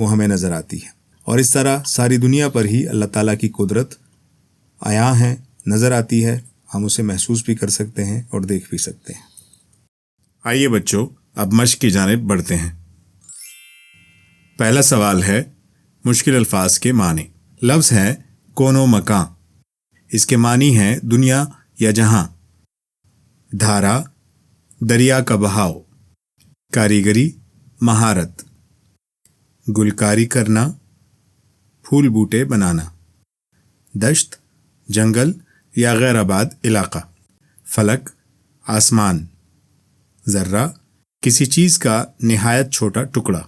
وہ ہمیں نظر آتی ہے، اور اس طرح ساری دنیا پر ہی اللہ تعالیٰ کی قدرت عیاں ہے، نظر آتی ہے، ہم اسے محسوس بھی کر سکتے ہیں اور دیکھ بھی سکتے ہیں۔ آئیے بچوں، اب مشق کی جانب بڑھتے ہیں۔ پہلا سوال ہے مشکل الفاظ کے معنی۔ لفظ ہے کون و مکان، اس کے معنی ہیں دنیا یا جہاں، دھارا دریا کا بہاؤ، کاریگری مہارت، گلکاری کرنا پھول بوٹے بنانا، دشت جنگل یا غیر آباد علاقہ، فلک آسمان، ذرہ کسی چیز کا نہایت چھوٹا ٹکڑا،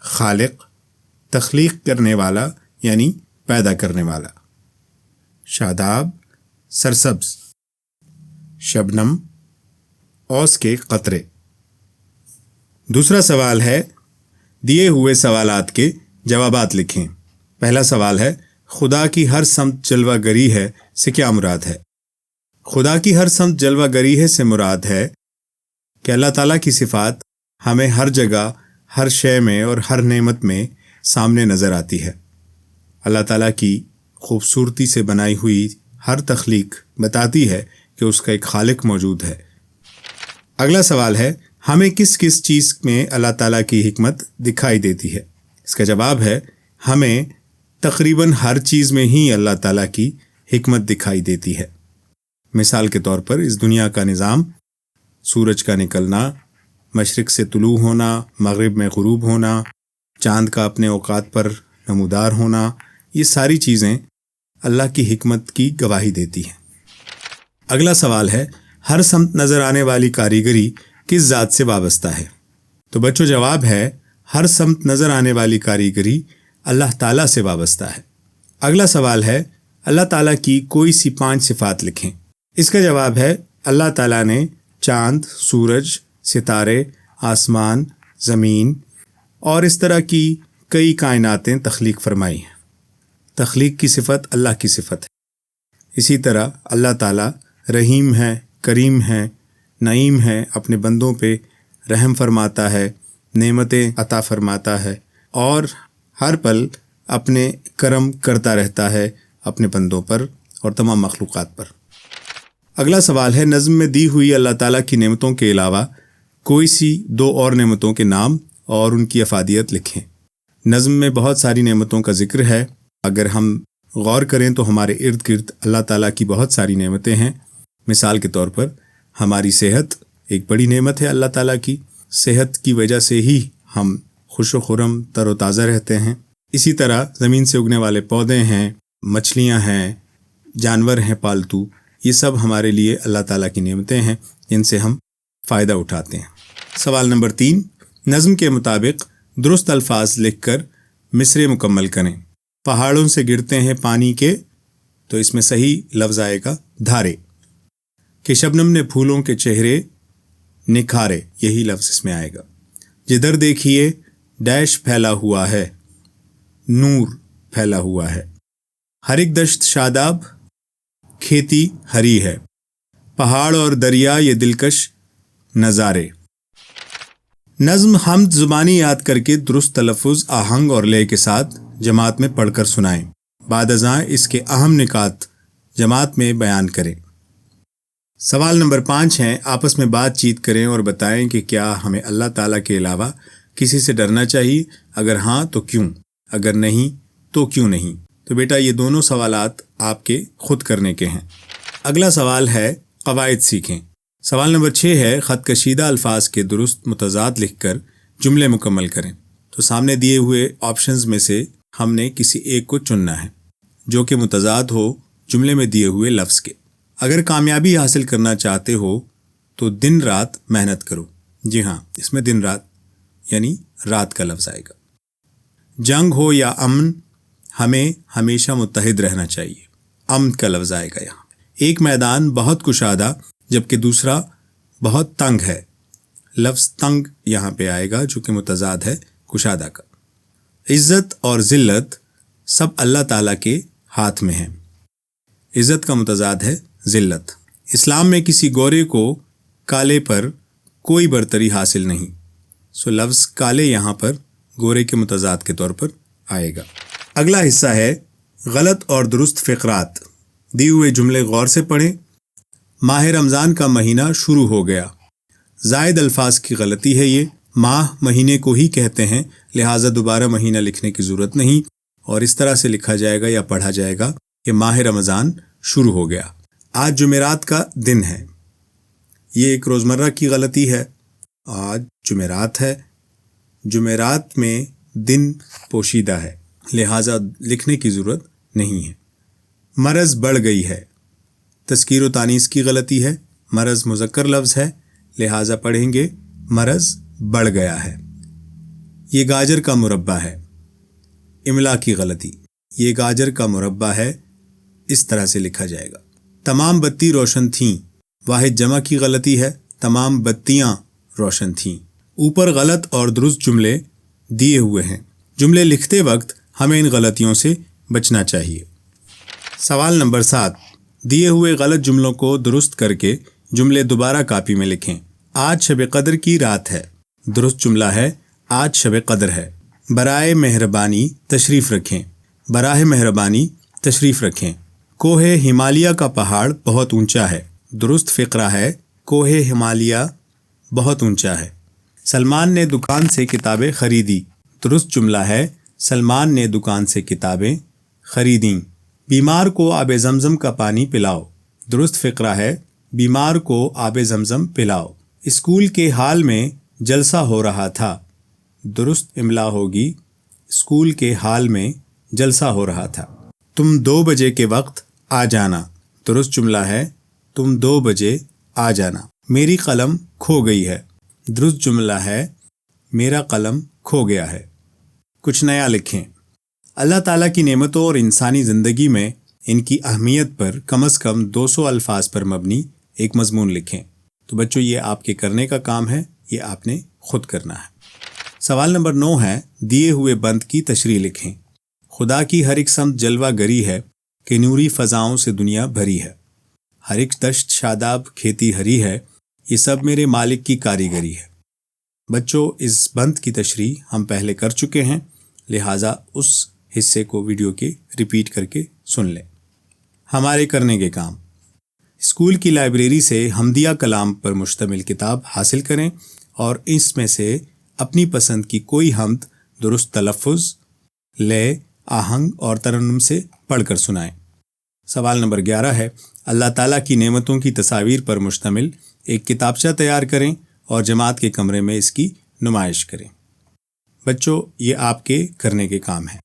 خالق تخلیق کرنے والا یعنی پیدا کرنے والا، شاداب سرسبز، شبنم اوس کے قطرے۔ دوسرا سوال ہے دیے ہوئے سوالات کے جوابات لکھیں۔ پہلا سوال ہے خدا کی ہر سمت جلوہ گری ہے سے کیا مراد ہے؟ خدا کی ہر سمت جلوہ گری ہے سے مراد ہے کہ اللہ تعالیٰ کی صفات ہمیں ہر جگہ، ہر شے میں اور ہر نعمت میں سامنے نظر آتی ہے۔ اللہ تعالیٰ کی خوبصورتی سے بنائی ہوئی ہر تخلیق بتاتی ہے کہ اس کا ایک خالق موجود ہے۔ اگلا سوال ہے ہمیں کس کس چیز میں اللہ تعالیٰ کی حکمت دکھائی دیتی ہے؟ اس کا جواب ہے ہمیں تقریباً ہر چیز میں ہی اللہ تعالیٰ کی حکمت دکھائی دیتی ہے۔ مثال کے طور پر اس دنیا کا نظام، سورج کا نکلنا، مشرق سے طلوع ہونا، مغرب میں غروب ہونا، چاند کا اپنے اوقات پر نمودار ہونا، یہ ساری چیزیں اللہ کی حکمت کی گواہی دیتی ہیں۔ اگلا سوال ہے ہر سمت نظر آنے والی کاریگری کس ذات سے وابستہ ہے؟ تو بچوں جواب ہے ہر سمت نظر آنے والی کاریگری اللہ تعالیٰ سے وابستہ ہے۔ اگلا سوال ہے اللہ تعالیٰ کی کوئی سی 5 صفات لکھیں۔ اس کا جواب ہے اللہ تعالیٰ نے چاند، سورج، ستارے، آسمان، زمین اور اس طرح کی کئی کائناتیں تخلیق فرمائی ہیں۔ تخلیق کی صفت اللہ کی صفت ہے۔ اسی طرح اللہ تعالیٰ رحیم ہے، کریم ہے، نعیم ہے، اپنے بندوں پہ رحم فرماتا ہے، نعمتیں عطا فرماتا ہے اور ہر پل اپنے کرم کرتا رہتا ہے اپنے بندوں پر اور تمام مخلوقات پر۔ اگلا سوال ہے نظم میں دی ہوئی اللہ تعالیٰ کی نعمتوں کے علاوہ کوئی سی 2 اور نعمتوں کے نام اور ان کی افادیت لکھیں۔ نظم میں بہت ساری نعمتوں کا ذکر ہے، اگر ہم غور کریں تو ہمارے ارد گرد اللہ تعالیٰ کی بہت ساری نعمتیں ہیں۔ مثال کے طور پر ہماری صحت ایک بڑی نعمت ہے اللہ تعالیٰ کی، صحت کی وجہ سے ہی ہم خوش و خرم تر و تازہ رہتے ہیں۔ اسی طرح زمین سے اگنے والے پودے ہیں، مچھلیاں ہیں، جانور ہیں پالتو، یہ سب ہمارے لیے اللہ تعالیٰ کی نعمتیں ہیں جن سے ہم فائدہ اٹھاتے ہیں۔ سوال نمبر 3، نظم کے مطابق درست الفاظ لکھ کر مصرع مکمل کریں۔ پہاڑوں سے گرتے ہیں پانی کے، تو اس میں صحیح لفظ آئے گا دھارے۔ کہ شبنم نے پھولوں کے چہرے نکھارے، یہی لفظ اس میں آئے گا۔ جدھر دیکھیے ڈیش پھیلا ہوا ہے، نور پھیلا ہوا ہے۔ ہر ایک دشت شاداب، کھیتی ہری ہے۔ پہاڑ اور دریا یہ دلکش نظارے۔ نظم حمد زبانی یاد کر کے درست تلفظ، آہنگ اور لے کے ساتھ جماعت میں پڑھ کر سنائیں۔ بعد ازاں اس کے اہم نکات جماعت میں بیان کریں۔ سوال نمبر 5 ہے آپس میں بات چیت کریں اور بتائیں کہ کیا ہمیں اللہ تعالیٰ کے علاوہ کسی سے ڈرنا چاہیے، اگر ہاں تو کیوں، اگر نہیں تو کیوں نہیں۔ تو بیٹا یہ دونوں سوالات آپ کے خود کرنے کے ہیں۔ اگلا سوال ہے قواعد سیکھیں۔ سوال نمبر 6 ہے خط کشیدہ الفاظ کے درست متضاد لکھ کر جملے مکمل کریں۔ تو سامنے دیے ہوئے آپشنز میں سے ہم نے کسی ایک کو چننا ہے جو کہ متضاد ہو جملے میں دیے ہوئے لفظ کے۔ اگر کامیابی حاصل کرنا چاہتے ہو تو دن رات محنت کرو۔ جی ہاں، اس میں دن رات یعنی رات کا لفظ آئے گا۔ جنگ ہو یا امن، ہمیں ہمیشہ متحد رہنا چاہیے، امن کا لفظ آئے گا یہاں۔ ایک میدان بہت کشادہ جبکہ دوسرا بہت تنگ ہے، لفظ تنگ یہاں پہ آئے گا جو کہ متضاد ہے کشادہ کا۔ عزت اور ذلت سب اللہ تعالیٰ کے ہاتھ میں ہیں، عزت کا متضاد ہے ذلت۔ اسلام میں کسی گورے کو کالے پر کوئی برتری حاصل نہیں، سو لفظ کالے یہاں پر گورے کے متضاد کے طور پر آئے گا۔ اگلا حصہ ہے غلط اور درست فقرات۔ دیے ہوئے جملے غور سے پڑھیں۔ ماہ رمضان کا مہینہ شروع ہو گیا۔ زائد الفاظ کی غلطی ہے یہ، ماہ مہینے کو ہی کہتے ہیں، لہٰذا دوبارہ مہینہ لکھنے کی ضرورت نہیں، اور اس طرح سے لکھا جائے گا یا پڑھا جائے گا کہ ماہ رمضان شروع ہو گیا۔ آج جمعرات کا دن ہے، یہ ایک روزمرہ کی غلطی ہے۔ آج جمعرات ہے، جمعرات میں دن پوشیدہ ہے، لہٰذا لکھنے کی ضرورت نہیں ہے۔ مرض بڑھ گئی ہے، تذکیر و تانیث کی غلطی ہے، مرض مذکر لفظ ہے، لہٰذا پڑھیں گے مرض بڑھ گیا ہے۔ یہ گاجر کا مربع ہے، املا کی غلطی، یہ گاجر کا مربع ہے، اس طرح سے لکھا جائے گا۔ تمام بتی روشن تھیں، واحد جمع کی غلطی ہے، تمام بتیاں روشن تھیں۔ اوپر غلط اور درست جملے دیے ہوئے ہیں، جملے لکھتے وقت ہمیں ان غلطیوں سے بچنا چاہیے۔ سوال نمبر 7، دیے ہوئے غلط جملوں کو درست کر کے جملے دوبارہ کاپی میں لکھیں۔ آج شب قدر کی رات ہے، درست جملہ ہے آج شب قدر ہے۔ برائے مہربانی تشریف رکھیں، براہ مہربانی تشریف رکھیں۔ کوہ ہمالیہ کا پہاڑ بہت اونچا ہے، درست فقرہ ہے کوہ ہمالیہ بہت اونچا ہے۔ سلمان نے دکان سے کتابیں خریدی، درست جملہ ہے سلمان نے دکان سے کتابیں خریدیں۔ بیمار کو آب زمزم کا پانی پلاؤ، درست فقرہ ہے بیمار کو آب زمزم پلاؤ۔ اسکول کے ہال میں جلسہ ہو رہا تھا، درست املا ہوگی اسکول کے ہال میں جلسہ ہو رہا تھا۔ تم 2 بجے کے وقت آ جانا، درست جملہ ہے تم 2 بجے آ جانا۔ میری قلم کھو گئی ہے، درست جملہ ہے میرا قلم کھو گیا ہے۔ کچھ نیا لکھیں۔ اللہ تعالیٰ کی نعمتوں اور انسانی زندگی میں ان کی اہمیت پر کم از کم 200 الفاظ پر مبنی ایک مضمون لکھیں۔ تو بچوں یہ آپ کے کرنے کا کام ہے، یہ آپ نے خود کرنا ہے۔ سوال نمبر 9 ہے، دیے ہوئے بند کی تشریح لکھیں۔ خدا کی ہر ایک سمت جلوہ گری ہے کہ نوری فضاؤں سے دنیا بھری ہے۔ ہر ایک دشت شاداب کھیتی ہری ہے، یہ سب میرے مالک کی کاریگری ہے۔ بچوں اس بند کی تشریح ہم پہلے کر چکے ہیں، لہٰذا اس حصے کو ویڈیو کے ریپیٹ کر کے سن لیں۔ ہمارے کرنے کے کام: اسکول کی لائبریری سے حمدیہ کلام پر مشتمل کتاب حاصل کریں اور اس میں سے اپنی پسند کی کوئی حمد درست تلفظ، لے، آہنگ اور ترنم سے پڑھ کر سنائیں۔ سوال نمبر 11 ہے، اللہ تعالیٰ کی نعمتوں کی تصاویر پر مشتمل ایک کتابچہ تیار کریں اور جماعت کے کمرے میں اس کی نمائش کریں۔ بچوں یہ آپ کے کرنے کے کام ہے۔